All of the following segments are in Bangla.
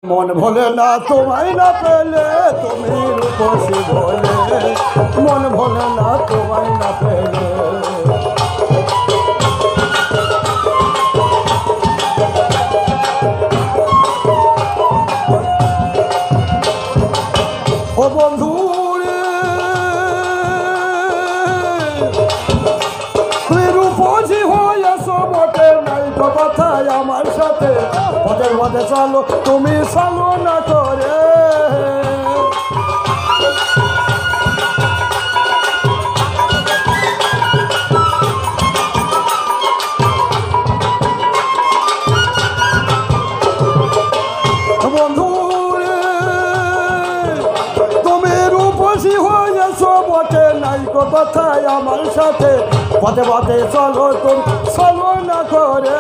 মন ভোলে না তোমায় না পেলে, তুমি রূপসী বলে। মন ভোলে না তোমায় না পেলে। ও বন্ধু রে, তুমি রূপসী হয়েছ বটে, নাই তো কথায় আমার সাথে। পথের পথে চলো, তুমি চলো না করে। বন্ধু রে, তুমি রূপসী হয়েছ বটে, নাই তো কথায় আমার সাথে। পথে পথে চলো, তুমি চলো না করে।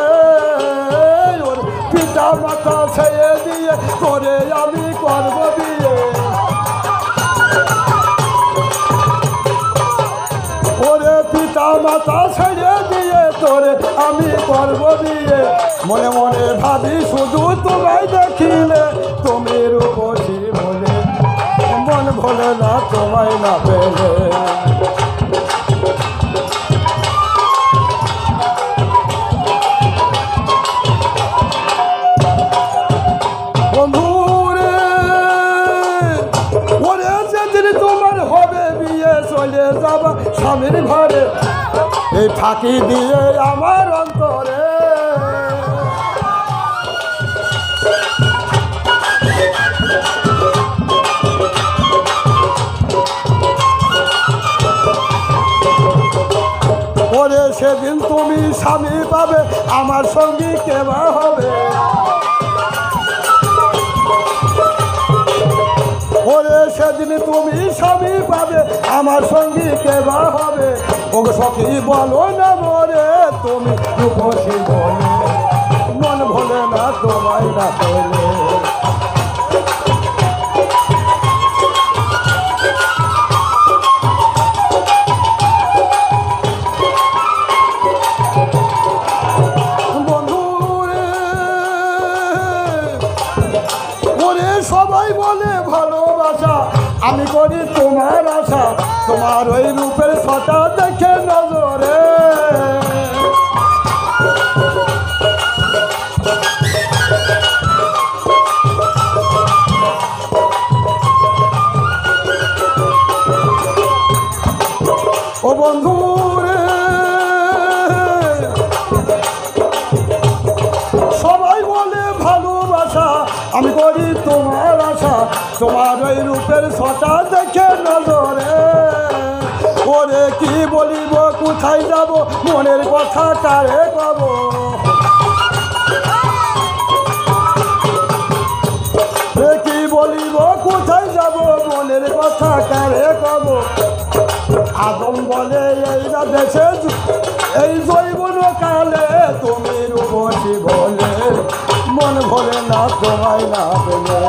পিতা মাতা ছেড়ে দিয়ে করে আমি করব বিয়ে। ওরে পিতা মাতা ছেড়ে দিয়ে তোরে আমি করব বিয়ে। মনে মনে ভাবি শুধু তোমায় দেখিলে, তুমি রূপসী বলে। মন ভোলে না তোমায় না পেলে। চলে যাবা স্বামীর ঘরে, এই ফাঁকি দিয়ে আমার অন্তরে। ওরে সেদিন তুমি স্বামী পাবে, আমার সঙ্গী কেবা হবে। ওরে সেদিন তুমি স্বামী পাবে, আমার সঙ্গী কেবা হবে। ও সখী বলো না মরে, তুমি রূপসী বলে। মন ভোলে না তোমায় না পেলে। বন্ধু রে, ওরে সবাই বলে ভালোবাসা, আমি করি তোমার আশা। তোমার ওই রূপের ছটা দেখে নজরে। ও বন্ধু রে, সবাই বলে ভালোবাসা, আমি করি তোমার আশা। তোমার ওই রূপের ছটা দেখে নজরে। ওরে কি বলিব, কোথায় যাব, মনের কথা কারে কব। কি বলিব, কোথায় যাব, মনের কথা কারে কব। আদম বলে এই না দেশে, এই জৈবন কালে তুমি রূপসী বলে। মন ভরে না তোমায় না পেলে।